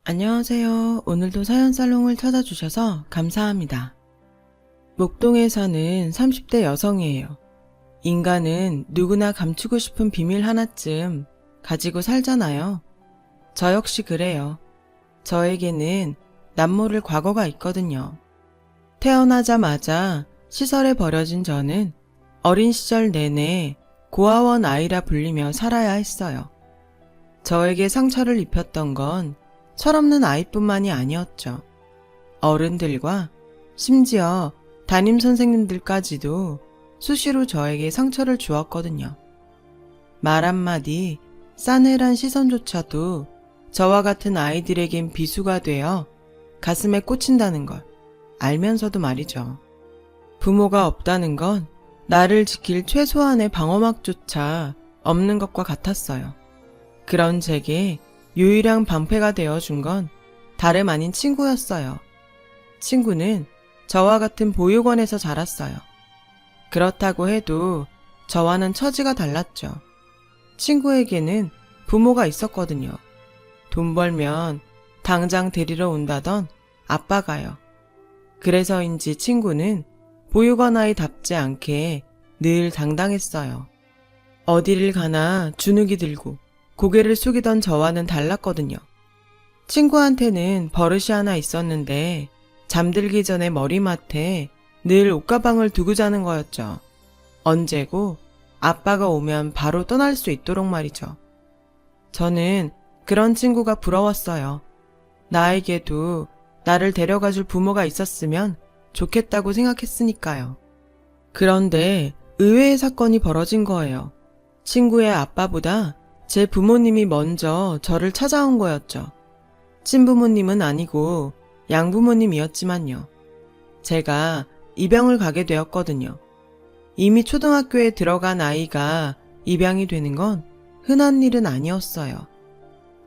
안녕하세요. 오늘도 사연살롱을 찾아주셔서 감사합니다. 목동에 사는 30대 여성이에요. 인간은 누구나 감추고 싶은 비밀 하나쯤 가지고 살잖아요. 저 역시 그래요. 저에게는 남모를 과거가 있거든요. 태어나자마자 시설에 버려진 저는 어린 시절 내내 고아원 아이라 불리며 살아야 했어요. 저에게 상처를 입혔던 건 철없는 아이뿐만이 아니었죠. 어른들과 심지어 담임 선생님들까지도 수시로 저에게 상처를 주었거든요. 말 한마디, 싸늘한 시선조차도 저와 같은 아이들에겐 비수가 되어 가슴에 꽂힌다는 걸 알면서도 말이죠. 부모가 없다는 건 나를 지킬 최소한의 방어막조차 없는 것과 같았어요. 그런 제게 유일한 방패가 되어준 건 다름 아닌 친구였어요. 친구는 저와 같은 보육원에서 자랐어요. 그렇다고 해도 저와는 처지가 달랐죠. 친구에게는 부모가 있었거든요. 돈 벌면 당장 데리러 온다던 아빠가요. 그래서인지 친구는 보육원 아이답지 않게 늘 당당했어요. 어디를 가나 주눅이 들고 고개를 숙이던 저와는 달랐거든요. 친구한테는 버릇이 하나 있었는데 잠들기 전에 머리맡에 늘 옷가방을 두고 자는 거였죠. 언제고 아빠가 오면 바로 떠날 수 있도록 말이죠. 저는 그런 친구가 부러웠어요. 나에게도 나를 데려가줄 부모가 있었으면 좋겠다고 생각했으니까요. 그런데 의외의 사건이 벌어진 거예요. 친구의 아빠보다 제 부모님이 먼저 저를 찾아온 거였죠. 친부모님은 아니고 양부모님이었지만요. 제가 입양을 가게 되었거든요. 이미 초등학교에 들어간 아이가 입양이 되는 건 흔한 일은 아니었어요.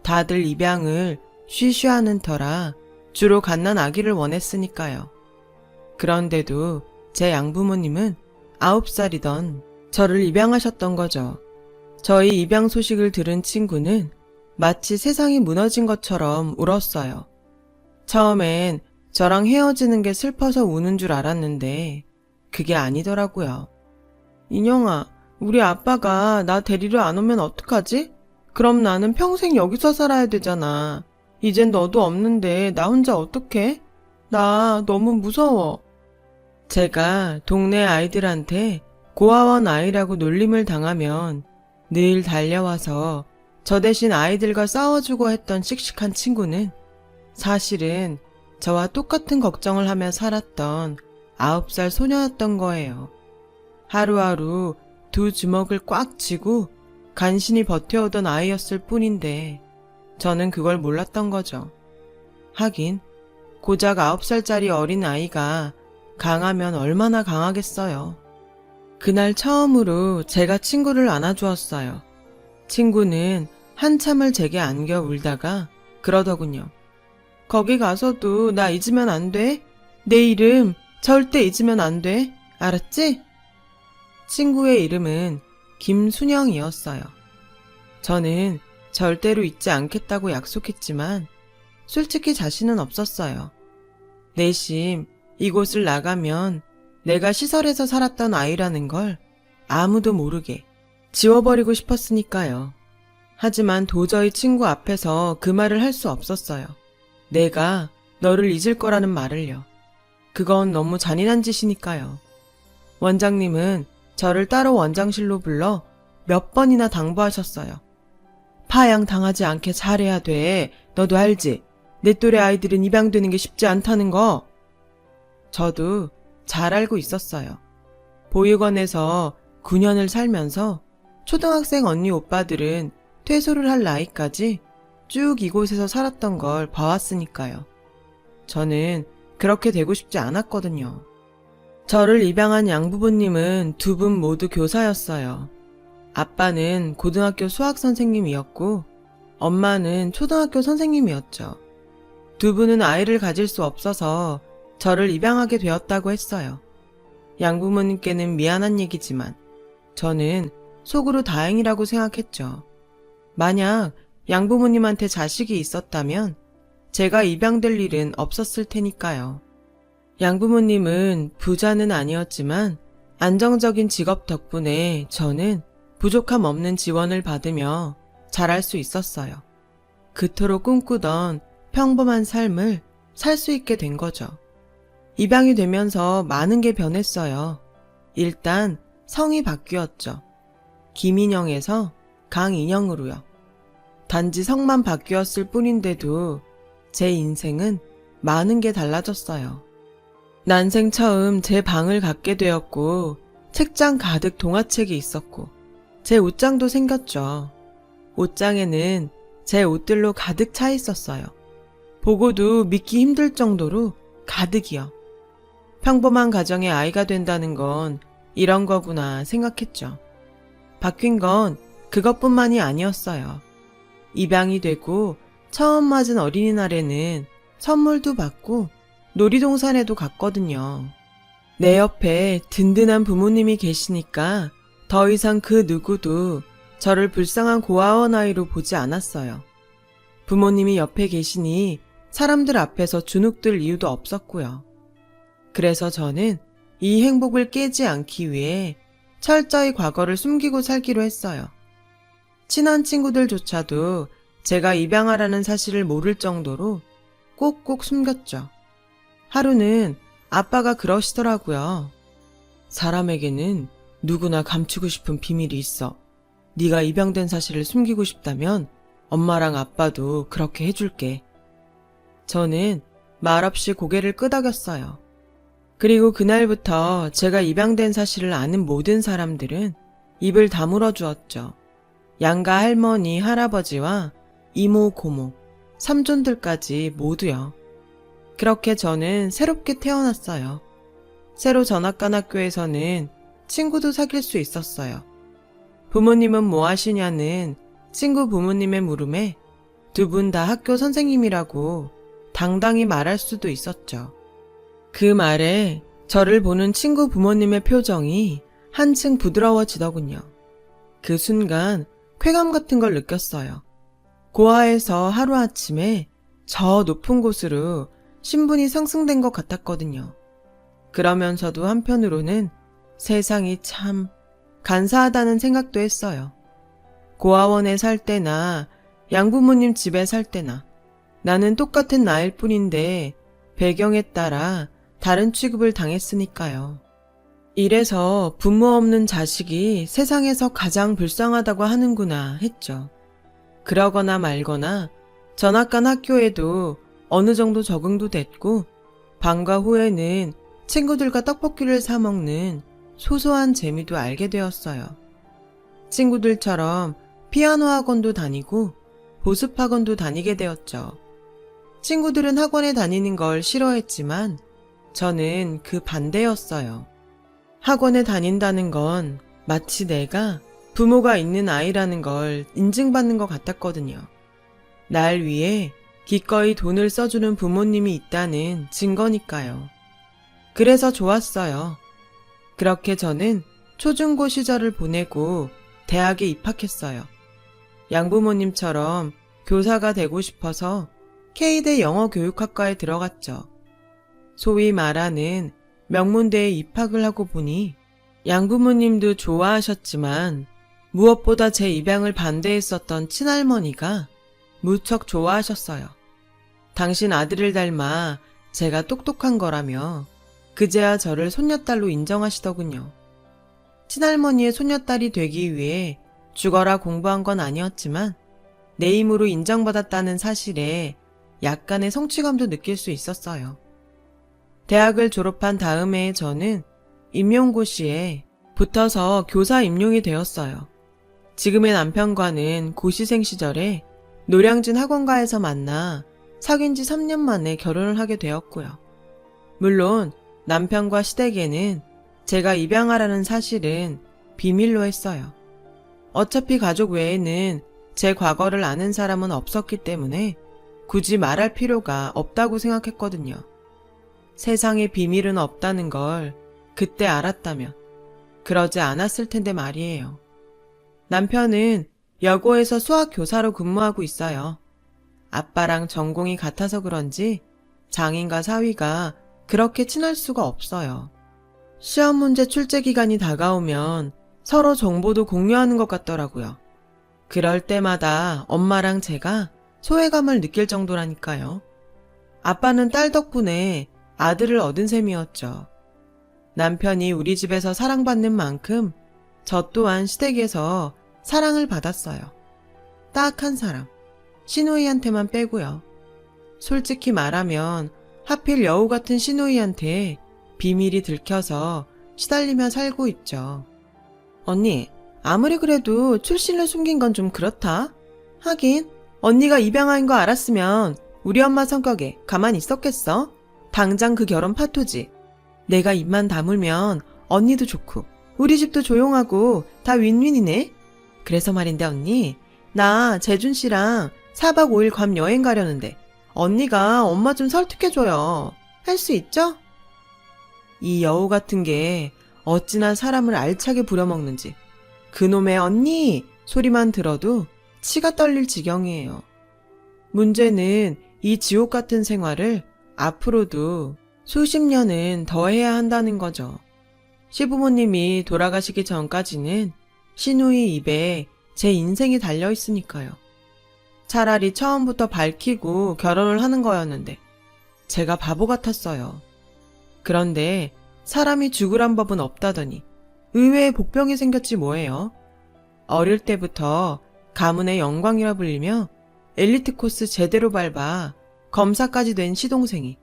다들 입양을 쉬쉬하는 터라 주로 갓난 아기를 원했으니까요. 그런데도 제 양부모님은 9살이던 저를 입양하셨던 거죠. 저희 입양 소식을 들은 친구는 마치 세상이 무너진 것처럼 울었어요. 처음엔 저랑 헤어지는 게 슬퍼서 우는 줄 알았는데 그게 아니더라고요. 인영아, 우리 아빠가 나 데리러 안 오면 어떡하지? 그럼 나는 평생 여기서 살아야 되잖아. 이젠 너도 없는데 나 혼자 어떡해? 나 너무 무서워. 제가 동네 아이들한테 고아원 아이라고 놀림을 당하면 늘 달려와서 저 대신 아이들과 싸워주고 했던 씩씩한 친구는 사실은 저와 똑같은 걱정을 하며 살았던 9살 소녀였던 거예요. 하루하루 두 주먹을 꽉 쥐고 간신히 버텨오던 아이였을 뿐인데 저는 그걸 몰랐던 거죠. 하긴 고작 9살짜리 어린 아이가 강하면 얼마나 강하겠어요. 그날 처음으로 제가 친구를 안아주었어요. 친구는 한참을 제게 안겨 울다가 그러더군요. 거기 가서도 나 잊으면 안 돼? 내 이름 절대 잊으면 안 돼. 알았지? 친구의 이름은 김순영이었어요. 저는 절대로 잊지 않겠다고 약속했지만 솔직히 자신은 없었어요. 내심 이곳을 나가면 내가 시설에서 살았던 아이라는 걸 아무도 모르게 지워버리고 싶었으니까요. 하지만 도저히 친구 앞에서 그 말을 할 수 없었어요. 내가 너를 잊을 거라는 말을요. 그건 너무 잔인한 짓이니까요. 원장님은 저를 따로 원장실로 불러 몇 번이나 당부하셨어요. 파양 당하지 않게 잘해야 돼. 너도 알지? 내 또래 아이들은 입양되는 게 쉽지 않다는 거. 저도 잘 알고 있었어요. 보육원에서 9년을 살면서 초등학생 언니 오빠들은 퇴소를 할 나이까지 쭉 이곳에서 살았던 걸 봐왔으니까요. 저는 그렇게 되고 싶지 않았거든요. 저를 입양한 양부모님은 두 분 모두 교사였어요. 아빠는 고등학교 수학 선생님이었고 엄마는 초등학교 선생님이었죠. 두 분은 아이를 가질 수 없어서 저를 입양하게 되었다고 했어요. 양부모님께는 미안한 얘기지만 저는 속으로 다행이라고 생각했죠. 만약 양부모님한테 자식이 있었다면 제가 입양될 일은 없었을 테니까요. 양부모님은 부자는 아니었지만 안정적인 직업 덕분에 저는 부족함 없는 지원을 받으며 자랄 수 있었어요. 그토록 꿈꾸던 평범한 삶을 살 수 있게 된 거죠. 입양이 되면서 많은 게 변했어요. 일단 성이 바뀌었죠. 김인영에서 강인영으로요. 단지 성만 바뀌었을 뿐인데도 제 인생은 많은 게 달라졌어요. 난생 처음 제 방을 갖게 되었고 책장 가득 동화책이 있었고 제 옷장도 생겼죠. 옷장에는 제 옷들로 가득 차 있었어요. 보고도 믿기 힘들 정도로 가득이요. 평범한 가정의 아이가 된다는 건 이런 거구나 생각했죠. 바뀐 건 그것뿐만이 아니었어요. 입양이 되고 처음 맞은 어린이날에는 선물도 받고 놀이동산에도 갔거든요. 내 옆에 든든한 부모님이 계시니까 더 이상 그 누구도 저를 불쌍한 고아원 아이로 보지 않았어요. 부모님이 옆에 계시니 사람들 앞에서 주눅들 이유도 없었고요. 그래서 저는 이 행복을 깨지 않기 위해 철저히 과거를 숨기고 살기로 했어요. 친한 친구들조차도 제가 입양하라는 사실을 모를 정도로 꼭꼭 숨겼죠. 하루는 아빠가 그러시더라고요. 사람에게는 누구나 감추고 싶은 비밀이 있어. 네가 입양된 사실을 숨기고 싶다면 엄마랑 아빠도 그렇게 해줄게. 저는 말없이 고개를 끄덕였어요. 그리고 그날부터 제가 입양된 사실을 아는 모든 사람들은 입을 다물어 주었죠. 양가 할머니, 할아버지와 이모, 고모, 삼촌들까지 모두요. 그렇게 저는 새롭게 태어났어요. 새로 전학 간 학교에서는 친구도 사귈 수 있었어요. 부모님은 뭐 하시냐는 친구 부모님의 물음에 두 분 다 학교 선생님이라고 당당히 말할 수도 있었죠. 그 말에 저를 보는 친구 부모님의 표정이 한층 부드러워지더군요. 그 순간 쾌감 같은 걸 느꼈어요. 고아에서 하루아침에 저 높은 곳으로 신분이 상승된 것 같았거든요. 그러면서도 한편으로는 세상이 참 간사하다는 생각도 했어요. 고아원에 살 때나 양부모님 집에 살 때나 나는 똑같은 나일 뿐인데 배경에 따라 다른 취급을 당했으니까요. 이래서 부모 없는 자식이 세상에서 가장 불쌍하다고 하는구나 했죠. 그러거나 말거나 전학 간 학교에도 어느 정도 적응도 됐고 방과 후에는 친구들과 떡볶이를 사 먹는 소소한 재미도 알게 되었어요. 친구들처럼 피아노 학원도 다니고 보습 학원도 다니게 되었죠. 친구들은 학원에 다니는 걸 싫어했지만 저는 그 반대였어요. 학원에 다닌다는 건 마치 내가 부모가 있는 아이라는 걸 인증받는 것 같았거든요. 날 위해 기꺼이 돈을 써주는 부모님이 있다는 증거니까요. 그래서 좋았어요. 그렇게 저는 초중고 시절을 보내고 대학에 입학했어요. 양부모님처럼 교사가 되고 싶어서 K대 영어교육학과에 들어갔죠. 소위 말하는 명문대에 입학을 하고 보니 양부모님도 좋아하셨지만 무엇보다 제 입양을 반대했었던 친할머니가 무척 좋아하셨어요. 당신 아들을 닮아 제가 똑똑한 거라며 그제야 저를 손녀딸로 인정하시더군요. 친할머니의 손녀딸이 되기 위해 죽어라 공부한 건 아니었지만 내 힘으로 인정받았다는 사실에 약간의 성취감도 느낄 수 있었어요. 대학을 졸업한 다음 해에 저는 임용고시에 붙어서 교사 임용이 되었어요. 지금의 남편과는 고시생 시절에 노량진 학원가에서 만나 사귄 지 3년 만에 결혼을 하게 되었고요. 물론 남편과 시댁에는 제가 입양하라는 사실은 비밀로 했어요. 어차피 가족 외에는 제 과거를 아는 사람은 없었기 때문에 굳이 말할 필요가 없다고 생각했거든요. 세상에 비밀은 없다는 걸 그때 알았다면 그러지 않았을 텐데 말이에요. 남편은 여고에서 수학 교사로 근무하고 있어요. 아빠랑 전공이 같아서 그런지 장인과 사위가 그렇게 친할 수가 없어요. 시험 문제 출제 기간이 다가오면 서로 정보도 공유하는 것 같더라고요. 그럴 때마다 엄마랑 제가 소외감을 느낄 정도라니까요. 아빠는 딸 덕분에 아들을 얻은 셈이었죠. 남편이 우리 집에서 사랑받는 만큼 저 또한 시댁에서 사랑을 받았어요. 딱 한 사람, 시누이한테만 빼고요. 솔직히 말하면 하필 여우 같은 시누이한테 비밀이 들켜서 시달리며 살고 있죠. 언니, 아무리 그래도 출신을 숨긴 건 좀 그렇다. 하긴 언니가 입양아인 거 알았으면 우리 엄마 성격에 가만히 있었겠어? 당장 그 결혼 파토지. 내가 입만 다물면 언니도 좋고 우리 집도 조용하고 다 윈윈이네. 그래서 말인데 언니, 나 재준 씨랑 4박 5일 괌 여행 가려는데 언니가 엄마 좀 설득해줘요. 할 수 있죠? 이 여우 같은 게 어찌나 사람을 알차게 부려먹는지 그놈의 언니 소리만 들어도 치가 떨릴 지경이에요. 문제는 이 지옥 같은 생활을 앞으로도 수십 년은 더 해야 한다는 거죠. 시부모님이 돌아가시기 전까지는 시누이 입에 제 인생이 달려 있으니까요. 차라리 처음부터 밝히고 결혼을 하는 거였는데 제가 바보 같았어요. 그런데 사람이 죽으란 법은 없다더니 의외의 복병이 생겼지 뭐예요. 어릴 때부터 가문의 영광이라 불리며 엘리트 코스 제대로 밟아 검사까지 된 시동생이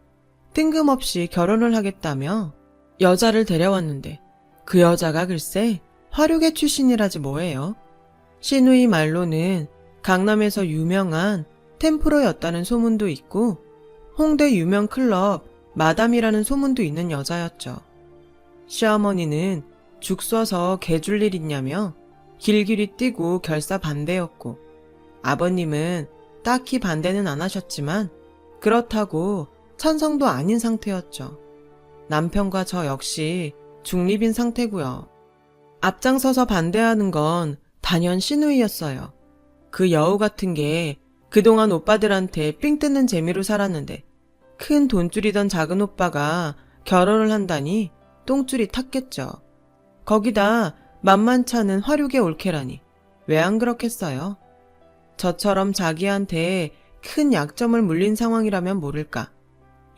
뜬금없이 결혼을 하겠다며 여자를 데려왔는데 그 여자가 글쎄 화류계 출신이라지 뭐예요. 시누이 말로는 강남에서 유명한 템프로였다는 소문도 있고 홍대 유명 클럽 마담이라는 소문도 있는 여자였죠. 시어머니는 죽 써서 개줄 일 있냐며 길길이 뛰고 결사 반대였고 아버님은 딱히 반대는 안 하셨지만 그렇다고 찬성도 아닌 상태였죠. 남편과 저 역시 중립인 상태고요. 앞장서서 반대하는 건 단연 시누이였어요. 그 여우 같은 게 그동안 오빠들한테 삥 뜯는 재미로 살았는데 큰 돈줄이던 작은 오빠가 결혼을 한다니 똥줄이 탔겠죠. 거기다 만만찮은 화류계 올케라니 왜 안 그렇겠어요? 저처럼 자기한테 큰 약점을 물린 상황이라면 모를까.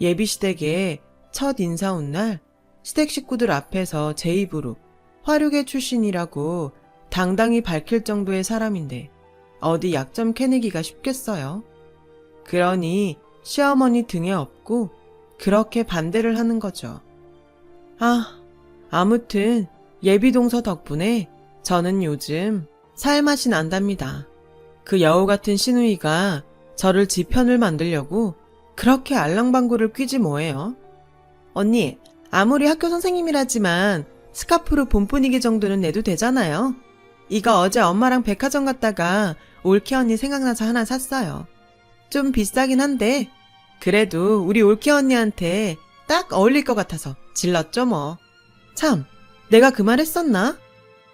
예비시댁에 첫 인사 온 날 시댁 식구들 앞에서 제 입으로 화류계 출신이라고 당당히 밝힐 정도의 사람인데 어디 약점 캐내기가 쉽겠어요? 그러니 시어머니 등에 업고 그렇게 반대를 하는 거죠. 아무튼 예비동서 덕분에 저는 요즘 살맛이 난답니다. 그 여우 같은 시누이가 저를 지 편을 만들려고 그렇게 알랑방구를 뀌지 뭐예요. 언니, 아무리 학교 선생님이라지만 스카프로 봄 분위기 정도는 내도 되잖아요. 이거 어제 엄마랑 백화점 갔다가 올케 언니 생각나서 하나 샀어요. 좀 비싸긴 한데 그래도 우리 올케 언니한테 딱 어울릴 것 같아서 질렀죠 뭐. 참, 내가 그 말 했었나?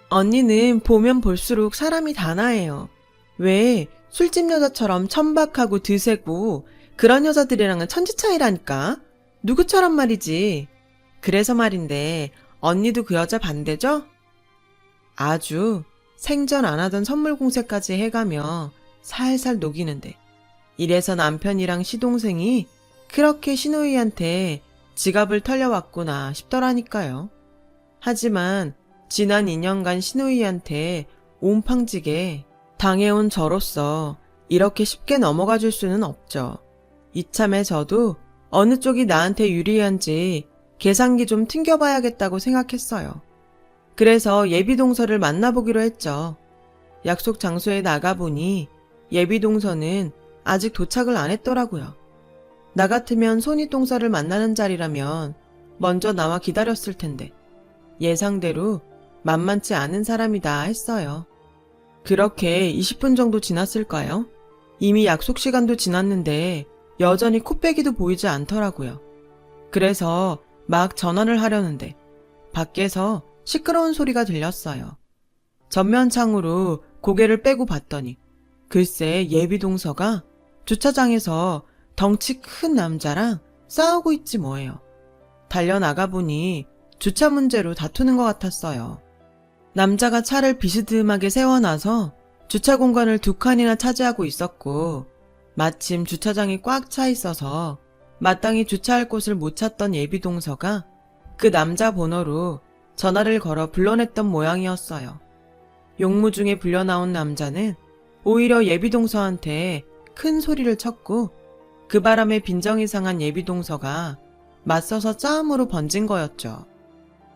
언니는 보면 볼수록 사람이 단아해요. 왜 술집 여자처럼 천박하고 드세고 그런 여자들이랑은 천지 차이라니까. 누구처럼 말이지. 그래서 말인데 언니도 그 여자 반대죠? 아주 생전 안 하던 선물 공세까지 해가며 살살 녹이는데 이래서 남편이랑 시동생이 그렇게 시누이한테 지갑을 털려왔구나 싶더라니까요. 하지만 지난 2년간 시누이한테 옴팡지게 당해온 저로서 이렇게 쉽게 넘어가 줄 수는 없죠. 이참에 저도 어느 쪽이 나한테 유리한지 계산기 좀 튕겨봐야겠다고 생각했어요. 그래서 예비동서를 만나보기로 했죠. 약속 장소에 나가보니 예비동서는 아직 도착을 안 했더라고요. 나 같으면 손윗동서를 만나는 자리라면 먼저 나와 기다렸을 텐데 예상대로 만만치 않은 사람이다 했어요. 그렇게 20분 정도 지났을까요? 이미 약속 시간도 지났는데 여전히 코빼기도 보이지 않더라고요. 그래서 막 전화를 하려는데 밖에서 시끄러운 소리가 들렸어요. 전면창으로 고개를 빼고 봤더니 글쎄 예비동서가 주차장에서 덩치 큰 남자랑 싸우고 있지 뭐예요. 달려나가 보니 주차 문제로 다투는 것 같았어요. 남자가 차를 비스듬하게 세워놔서 주차 공간을 2칸이나 차지하고 있었고, 마침 주차장이 꽉 차 있어서 마땅히 주차할 곳을 못 찾던 예비동서가 그 남자 번호로 전화를 걸어 불러냈던 모양이었어요. 용무 중에 불려나온 남자는 오히려 예비동서한테 큰 소리를 쳤고, 그 바람에 빈정이 상한 예비동서가 맞서서 싸움으로 번진 거였죠.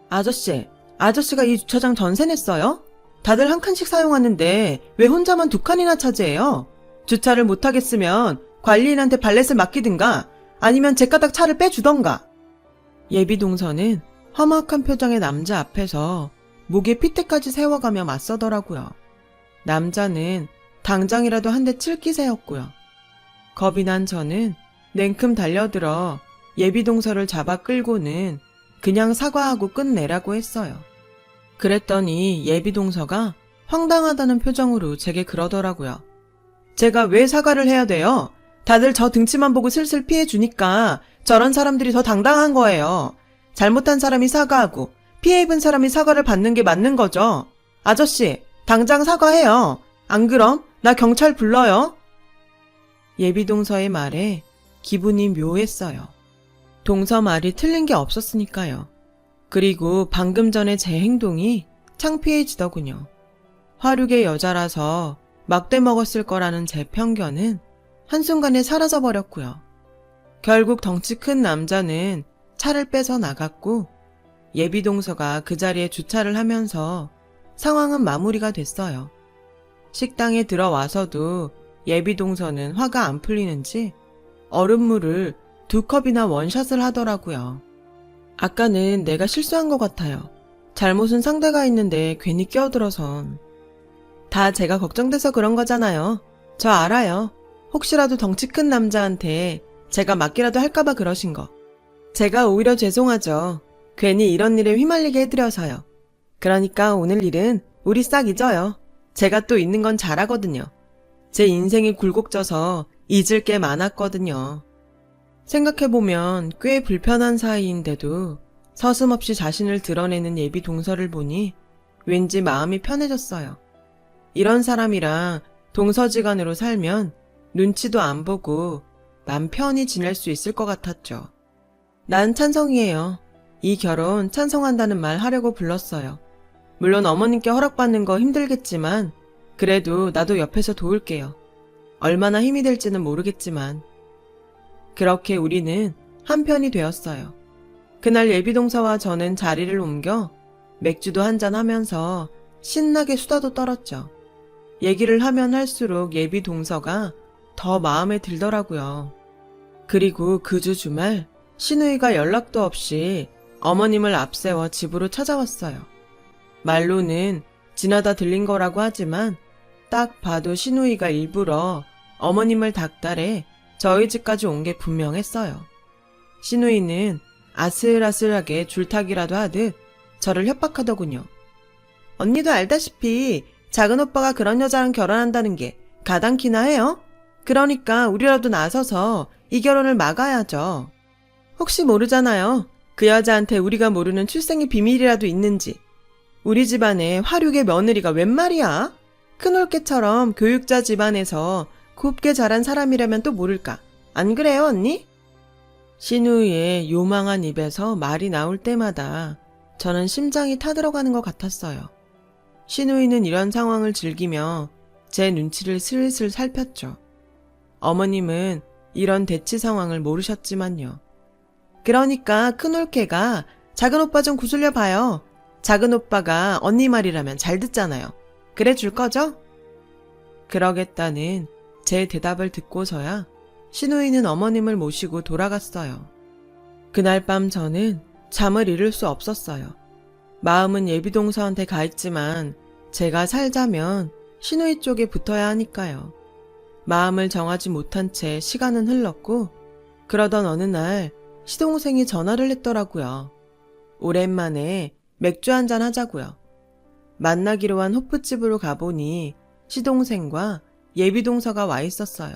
아저씨가 이 주차장 전세 냈어요? 다들 한 칸씩 사용하는데 왜 혼자만 2칸이나 차지해요? 주차를 못하겠으면 관리인한테 발렛을 맡기든가 아니면 제 까닥 차를 빼주던가. 예비동서는 험악한 표정의 남자 앞에서 목에 핏대까지 세워가며 맞서더라고요. 남자는 당장이라도 한 대 칠 기세였고요. 겁이 난 저는 냉큼 달려들어 예비동서를 잡아 끌고는 그냥 사과하고 끝내라고 했어요. 그랬더니 예비동서가 황당하다는 표정으로 제게 그러더라고요. 제가 왜 사과를 해야 돼요? 다들 저 등치만 보고 슬슬 피해주니까 저런 사람들이 더 당당한 거예요. 잘못한 사람이 사과하고 피해 입은 사람이 사과를 받는 게 맞는 거죠. 아저씨, 당장 사과해요. 안 그럼 나 경찰 불러요. 예비동서의 말에 기분이 묘했어요. 동서 말이 틀린 게 없었으니까요. 그리고 방금 전에 제 행동이 창피해지더군요. 화륙의 여자라서 막대 먹었을 거라는 제 편견은 한순간에 사라져버렸고요. 결국 덩치 큰 남자는 차를 빼서 나갔고, 예비동서가 그 자리에 주차를 하면서 상황은 마무리가 됐어요. 식당에 들어와서도 예비동서는 화가 안 풀리는지 얼음물을 2컵이나 원샷을 하더라고요. 아까는 내가 실수한 것 같아요. 잘못은 상대가 있는데 괜히 끼어들어선. 다 제가 걱정돼서 그런 거잖아요. 저 알아요. 혹시라도 덩치 큰 남자한테 제가 맞기라도 할까봐 그러신 거. 제가 오히려 죄송하죠. 괜히 이런 일에 휘말리게 해드려서요. 그러니까 오늘 일은 우리 싹 잊어요. 제가 또 있는 건 잘하거든요. 제 인생이 굴곡져서 잊을 게 많았거든요. 생각해보면 꽤 불편한 사이인데도 서슴없이 자신을 드러내는 예비동서를 보니 왠지 마음이 편해졌어요. 이런 사람이랑 동서지간으로 살면 눈치도 안 보고 맘 편히 지낼 수 있을 것 같았죠. 난 찬성이에요. 이 결혼 찬성한다는 말 하려고 불렀어요. 물론 어머님께 허락받는 거 힘들겠지만 그래도 나도 옆에서 도울게요. 얼마나 힘이 될지는 모르겠지만. 그렇게 우리는 한편이 되었어요. 그날 예비동서와 저는 자리를 옮겨 맥주도 한잔하면서 신나게 수다도 떨었죠. 얘기를 하면 할수록 예비동서가 더 마음에 들더라고요. 그리고 그 주 주말 신우이가 연락도 없이 어머님을 앞세워 집으로 찾아왔어요. 말로는 지나다 들린 거라고 하지만 딱 봐도 신우이가 일부러 어머님을 닥달해 저희 집까지 온 게 분명했어요. 신우이는 아슬아슬하게 줄타기라도 하듯 저를 협박하더군요. 언니도 알다시피 작은 오빠가 그런 여자랑 결혼한다는 게 가당키나 해요? 그러니까 우리라도 나서서 이 결혼을 막아야죠. 혹시 모르잖아요. 그 여자한테 우리가 모르는 출생의 비밀이라도 있는지. 우리 집안에 화륙의 며느리가 웬 말이야? 큰올케처럼 교육자 집안에서 곱게 자란 사람이라면 또 모를까. 안 그래요, 언니? 신우이의 요망한 입에서 말이 나올 때마다 저는 심장이 타들어가는 것 같았어요. 신우이는 이런 상황을 즐기며 제 눈치를 슬슬 살폈죠. 어머님은 이런 대치 상황을 모르셨지만요. 그러니까 큰올케가 작은 오빠 좀 구슬려 봐요. 작은 오빠가 언니 말이라면 잘 듣잖아요. 그래 줄 거죠? 그러겠다는 제 대답을 듣고서야 신우이는 어머님을 모시고 돌아갔어요. 그날 밤 저는 잠을 이룰 수 없었어요. 마음은 예비동서한테 가 있지만 제가 살자면 신우이 쪽에 붙어야 하니까요. 마음을 정하지 못한 채 시간은 흘렀고 그러던 어느 날 시동생이 전화를 했더라고요. 오랜만에 맥주 한잔 하자고요. 만나기로 한 호프집으로 가보니 시동생과 예비동서가 와 있었어요.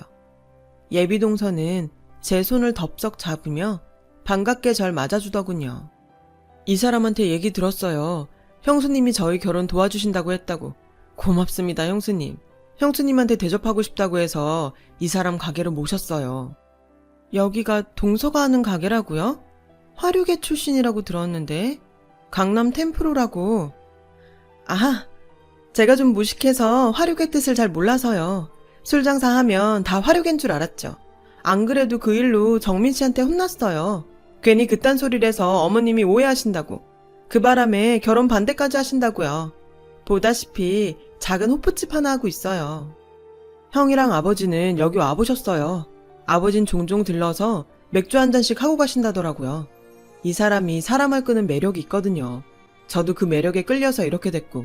예비동서는 제 손을 덥석 잡으며 반갑게 절 맞아주더군요. 이 사람한테 얘기 들었어요. 형수님이 저희 결혼 도와주신다고 했다고. 고맙습니다, 형수님. 형수님한테 대접하고 싶다고 해서 이 사람 가게로 모셨어요. 여기가 동서가 하는 가게라고요? 화류계 출신이라고 들었는데 강남 템프로라고. 아하, 제가 좀 무식해서 화류계 뜻을 잘 몰라서요. 술 장사하면 다 화류계인 줄 알았죠. 안 그래도 그 일로 정민 씨한테 혼났어요. 괜히 그딴 소리를 해서 어머님이 오해하신다고. 그 바람에 결혼 반대까지 하신다고요. 보다시피 작은 호프집 하나 하고 있어요. 형이랑 아버지는 여기 와보셨어요. 아버진 종종 들러서 맥주 한 잔씩 하고 가신다더라고요. 이 사람이 사람을 끄는 매력이 있거든요. 저도 그 매력에 끌려서 이렇게 됐고.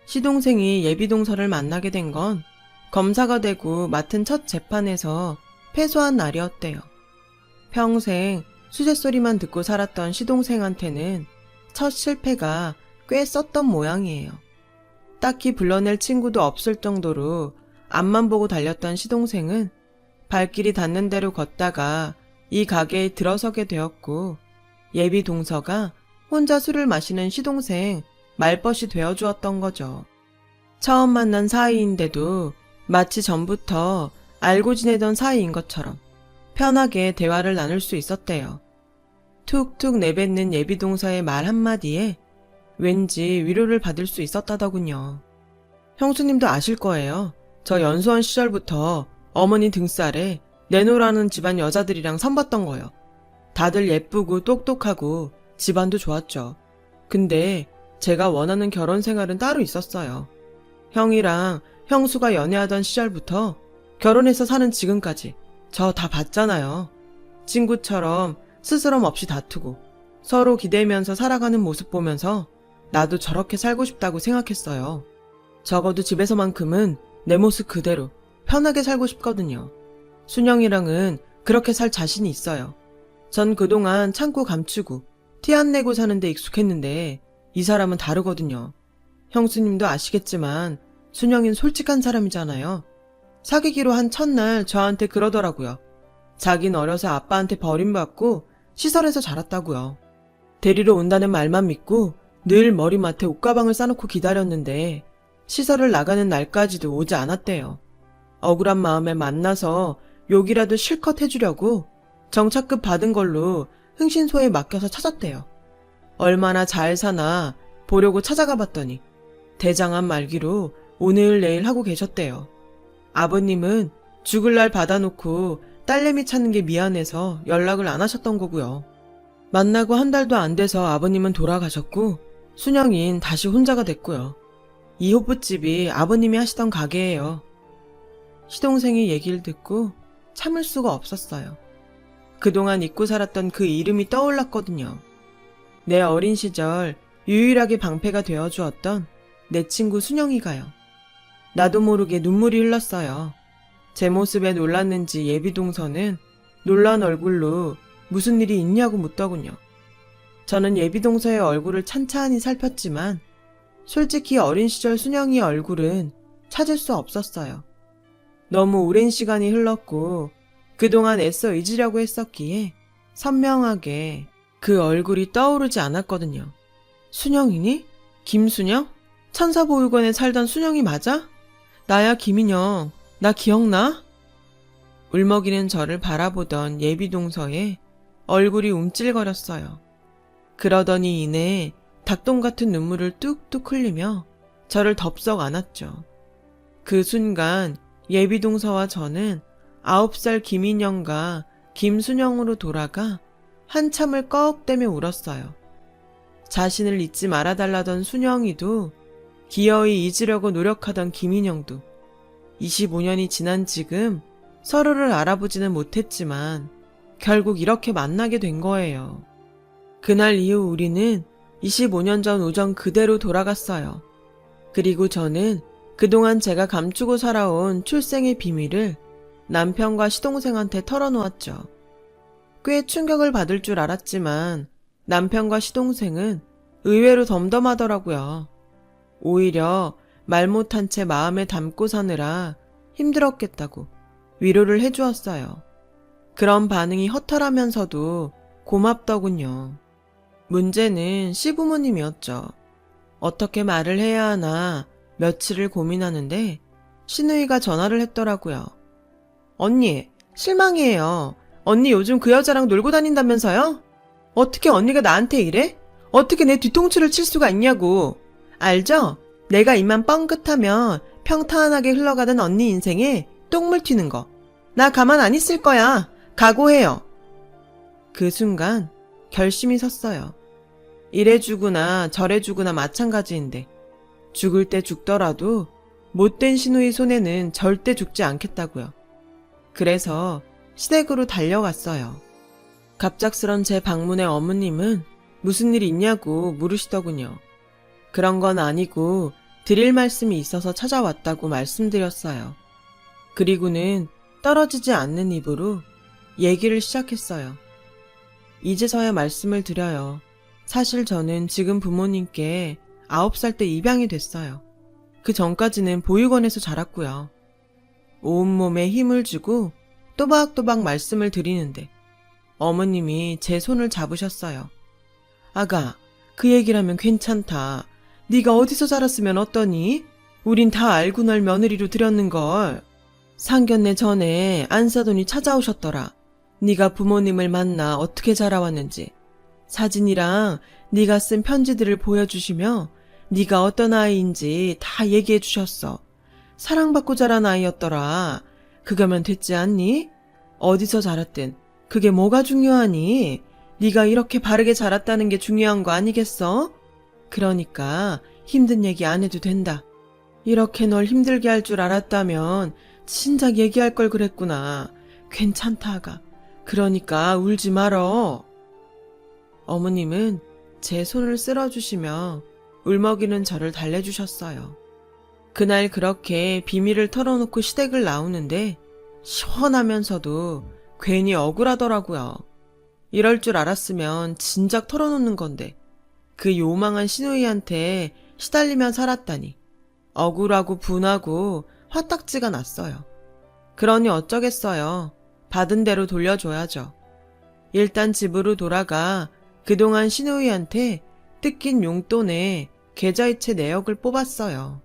시동생이 예비동서를 만나게 된 건 검사가 되고 맡은 첫 재판에서 패소한 날이었대요. 평생 수제소리만 듣고 살았던 시동생한테는 첫 실패가 꽤 썼던 모양이에요. 딱히 불러낼 친구도 없을 정도로 앞만 보고 달렸던 시동생은 발길이 닿는 대로 걷다가 이 가게에 들어서게 되었고, 예비 동서가 혼자 술을 마시는 시동생 말벗이 되어주었던 거죠. 처음 만난 사이인데도 마치 전부터 알고 지내던 사이인 것처럼 편하게 대화를 나눌 수 있었대요. 툭툭 내뱉는 예비 동서의 말 한마디에 왠지 위로를 받을 수 있었다더군요. 형수님도 아실 거예요. 저 연수원 시절부터 어머니 등살에 내노라는 집안 여자들이랑 선봤던 거요. 다들 예쁘고 똑똑하고 집안도 좋았죠. 근데 제가 원하는 결혼 생활은 따로 있었어요. 형이랑 형수가 연애하던 시절부터 결혼해서 사는 지금까지 저 다 봤잖아요. 친구처럼 스스럼 없이 다투고 서로 기대면서 살아가는 모습 보면서 나도 저렇게 살고 싶다고 생각했어요. 적어도 집에서만큼은 내 모습 그대로 편하게 살고 싶거든요. 순영이랑은 그렇게 살 자신이 있어요. 전 그동안 참고 감추고 티 안 내고 사는데 익숙했는데 이 사람은 다르거든요. 형수님도 아시겠지만 순영이는 솔직한 사람이잖아요. 사귀기로 한 첫날 저한테 그러더라고요. 자긴 어려서 아빠한테 버림받고 시설에서 자랐다고요. 데리러 온다는 말만 믿고 늘 머리맡에 옷가방을 싸놓고 기다렸는데 시설을 나가는 날까지도 오지 않았대요. 억울한 마음에 만나서 욕이라도 실컷 해주려고 정착급 받은 걸로 흥신소에 맡겨서 찾았대요. 얼마나 잘 사나 보려고 찾아가 봤더니 대장암 말기로 오늘 내일 하고 계셨대요. 아버님은 죽을 날 받아놓고 딸내미 찾는 게 미안해서 연락을 안 하셨던 거고요. 만나고 한 달도 안 돼서 아버님은 돌아가셨고 순영인 다시 혼자가 됐고요. 이 호프집이 아버님이 하시던 가게예요. 시동생이 얘기를 듣고 참을 수가 없었어요. 그동안 잊고 살았던 그 이름이 떠올랐거든요. 내 어린 시절 유일하게 방패가 되어주었던 내 친구 순영이가요. 나도 모르게 눈물이 흘렀어요. 제 모습에 놀랐는지 예비동서는 놀란 얼굴로 무슨 일이 있냐고 묻더군요. 저는 예비동서의 얼굴을 찬찬히 살폈지만 솔직히 어린 시절 순영이의 얼굴은 찾을 수 없었어요. 너무 오랜 시간이 흘렀고 그동안 애써 잊으려고 했었기에 선명하게 그 얼굴이 떠오르지 않았거든요. 순영이니? 김순영? 천사보육원에 살던 순영이 맞아? 나야 김인영. 나 기억나? 울먹이는 저를 바라보던 예비동서의 얼굴이 움찔거렸어요. 그러더니 이내 닭똥 같은 눈물을 뚝뚝 흘리며 저를 덥석 안았죠. 그 순간 예비동서와 저는 9살 김인영과 김순영으로 돌아가 한참을 꺽대며 울었어요. 자신을 잊지 말아달라던 순영이도 기어이 잊으려고 노력하던 김인영도 25년이 지난 지금 서로를 알아보지는 못했지만 결국 이렇게 만나게 된 거예요. 그날 이후 우리는 25년 전 우정 그대로 돌아갔어요. 그리고 저는 그동안 제가 감추고 살아온 출생의 비밀을 남편과 시동생한테 털어놓았죠. 꽤 충격을 받을 줄 알았지만 남편과 시동생은 의외로 덤덤하더라고요. 오히려 말 못한 채 마음에 담고 사느라 힘들었겠다고 위로를 해주었어요. 그런 반응이 허탈하면서도 고맙더군요. 문제는 시부모님이었죠. 어떻게 말을 해야 하나 며칠을 고민하는데 시누이가 전화를 했더라고요. 언니, 실망이에요. 언니 요즘 그 여자랑 놀고 다닌다면서요? 어떻게 언니가 나한테 이래? 어떻게 내 뒤통수를 칠 수가 있냐고. 알죠? 내가 입만 뻥긋하면 평탄하게 흘러가던 언니 인생에 똥물 튀는 거. 나 가만 안 있을 거야. 각오해요. 그 순간 결심이 섰어요. 이래 주구나 저래 주구나 마찬가지인데 죽을 때 죽더라도 못된 시누이 손에는 절대 죽지 않겠다고요. 그래서 시댁으로 달려갔어요. 갑작스런 제 방문에 어머님은 무슨 일 있냐고 물으시더군요. 그런 건 아니고 드릴 말씀이 있어서 찾아왔다고 말씀드렸어요. 그리고는 떨어지지 않는 입으로 얘기를 시작했어요. 이제서야 말씀을 드려요. 사실 저는 지금 부모님께 9살 때 입양이 됐어요. 그 전까지는 보육원에서 자랐고요. 온몸에 힘을 주고 또박또박 말씀을 드리는데 어머님이 제 손을 잡으셨어요. 아가, 그 얘기라면 괜찮다. 네가 어디서 자랐으면 어떠니? 우린 다 알고 널 며느리로 들였는걸. 상견례 전에 안사돈이 찾아오셨더라. 네가 부모님을 만나 어떻게 자라왔는지. 사진이랑 네가 쓴 편지들을 보여주시며 네가 어떤 아이인지 다 얘기해 주셨어. 사랑받고 자란 아이였더라. 그거면 됐지 않니? 어디서 자랐든 그게 뭐가 중요하니? 네가 이렇게 바르게 자랐다는 게 중요한 거 아니겠어? 그러니까 힘든 얘기 안 해도 된다. 이렇게 널 힘들게 할 줄 알았다면 진작 얘기할 걸 그랬구나. 괜찮다, 아가. 그러니까 울지 말어. 어머님은 제 손을 쓸어주시며 울먹이는 저를 달래주셨어요. 그날 그렇게 비밀을 털어놓고 시댁을 나오는데 시원하면서도 괜히 억울하더라고요. 이럴 줄 알았으면 진작 털어놓는 건데 그 요망한 시누이한테 시달리며 살았다니 억울하고 분하고 화딱지가 났어요. 그러니 어쩌겠어요. 받은 대로 돌려줘야죠. 일단 집으로 돌아가 그동안 시누이한테 뜯긴 용돈에 계좌이체 내역을 뽑았어요.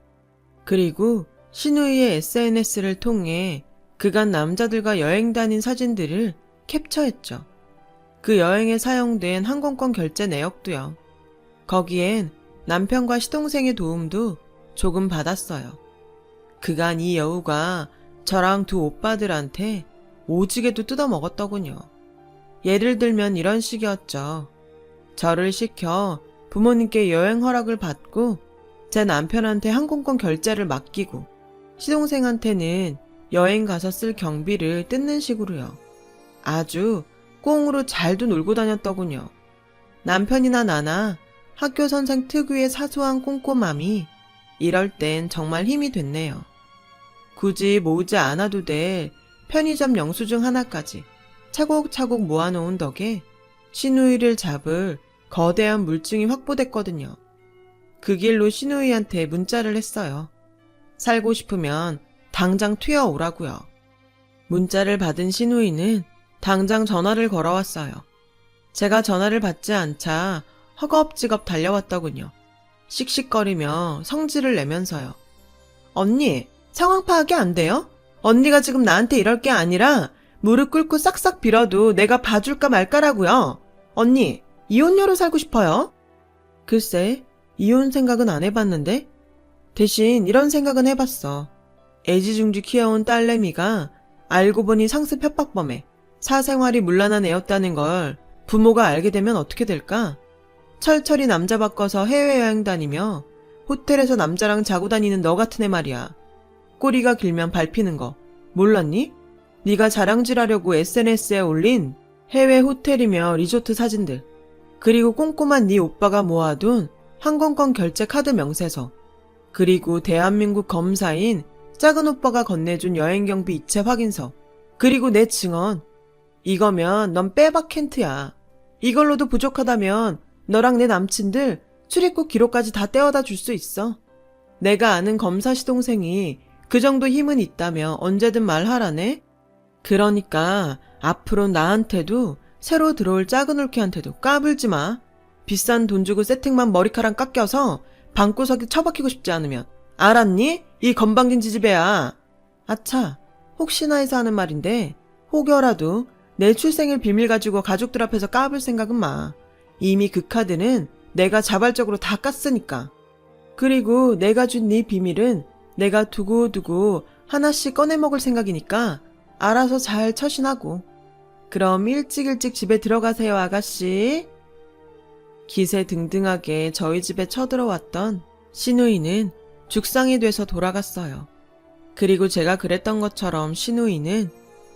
그리고 시누이의 SNS를 통해 그간 남자들과 여행 다닌 사진들을 캡처했죠. 그 여행에 사용된 항공권 결제 내역도요. 거기엔 남편과 시동생의 도움도 조금 받았어요. 그간 이 여우가 저랑 두 오빠들한테 오지게도 뜯어먹었더군요. 예를 들면 이런 식이었죠. 저를 시켜 부모님께 여행 허락을 받고 제 남편한테 항공권 결제를 맡기고 시동생한테는 여행 가서 쓸 경비를 뜯는 식으로요. 아주 꽁으로 잘도 놀고 다녔더군요. 남편이나 나나 학교 선생 특유의 사소한 꼼꼼함이 이럴 땐 정말 힘이 됐네요. 굳이 모으지 않아도 될 편의점 영수증 하나까지 차곡차곡 모아놓은 덕에 시누이를 잡을 거대한 물증이 확보됐거든요. 그 길로 시누이한테 문자를 했어요. 살고 싶으면 당장 튀어오라고요. 문자를 받은 시누이는 당장 전화를 걸어왔어요. 제가 전화를 받지 않자 허겁지겁 달려왔더군요. 씩씩거리며 성질을 내면서요. 언니, 상황 파악이 안 돼요? 언니가 지금 나한테 이럴 게 아니라 무릎 꿇고 싹싹 빌어도 내가 봐줄까 말까라고요. 언니, 이혼녀로 살고 싶어요? 글쎄, 이혼 생각은 안 해봤는데? 대신 이런 생각은 해봤어. 애지중지 키워온 딸내미가 알고 보니 상습 협박범에 사생활이 문란한 애였다는 걸 부모가 알게 되면 어떻게 될까? 철철이 남자 바꿔서 해외여행 다니며 호텔에서 남자랑 자고 다니는 너 같은 애 말이야. 꼬리가 길면 밟히는 거 몰랐니? 네가 자랑질하려고 SNS에 올린 해외 호텔이며 리조트 사진들, 그리고 꼼꼼한 네 오빠가 모아둔 항공권 결제 카드 명세서, 그리고 대한민국 검사인 작은 오빠가 건네준 여행경비 이체 확인서, 그리고 내 증언. 이거면 넌 빼박 켄트야. 이걸로도 부족하다면 너랑 내 남친들 출입국 기록까지 다 떼어다 줄 수 있어. 내가 아는 검사 시동생이 그 정도 힘은 있다며 언제든 말하라네. 그러니까 앞으로 나한테도 새로 들어올 작은 올케한테도 까불지 마. 비싼 돈 주고 세팅만 머리카락 깎여서 방구석에 처박히고 싶지 않으면. 알았니? 이 건방진 지지배야. 아차, 혹시나 해서 하는 말인데 혹여라도 내 출생일 비밀 가지고 가족들 앞에서 까불 생각은 마. 이미 그 카드는 내가 자발적으로 다 깠으니까. 그리고 내가 준 네 비밀은 내가 두고두고 하나씩 꺼내 먹을 생각이니까 알아서 잘 처신하고. 그럼 일찍 집에 들어가세요, 아가씨. 기세등등하게 저희 집에 쳐들어왔던 시누이는 죽상이 돼서 돌아갔어요. 그리고 제가 그랬던 것처럼 시누이는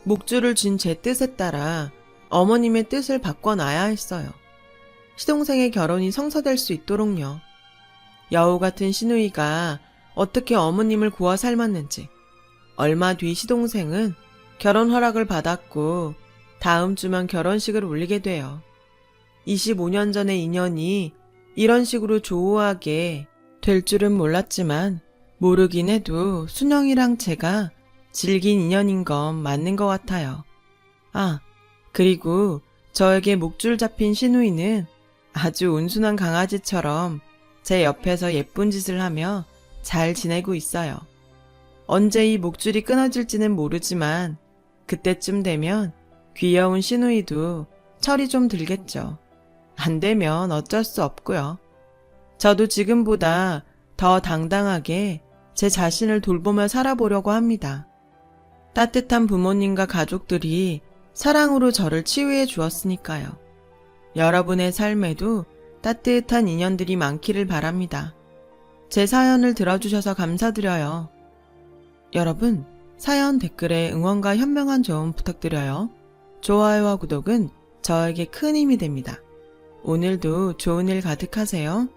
목줄을 쥔 제 뜻에 따라 어머님의 뜻을 바꿔놔야 했어요. 시동생의 결혼이 성사될 수 있도록요. 여우 같은 시누이가 어떻게 어머님을 구워 삶았는지. 얼마 뒤 시동생은 결혼 허락을 받았고 다음 주면 결혼식을 올리게 돼요. 25년 전의 인연이 이런 식으로 조우하게 될 줄은 몰랐지만 모르긴 해도 순영이랑 제가 질긴 인연인 건 맞는 것 같아요. 아, 그리고 저에게 목줄 잡힌 시누이는 아주 온순한 강아지처럼 제 옆에서 예쁜 짓을 하며 잘 지내고 있어요. 언제 이 목줄이 끊어질지는 모르지만 그때쯤 되면 귀여운 시누이도 철이 좀 들겠죠. 안 되면 어쩔 수 없고요. 저도 지금보다 더 당당하게 제 자신을 돌보며 살아보려고 합니다. 따뜻한 부모님과 가족들이 사랑으로 저를 치유해 주었으니까요. 여러분의 삶에도 따뜻한 인연들이 많기를 바랍니다. 제 사연을 들어주셔서 감사드려요. 여러분, 사연 댓글에 응원과 현명한 조언 부탁드려요. 좋아요와 구독은 저에게 큰 힘이 됩니다. 오늘도 좋은 일 가득하세요.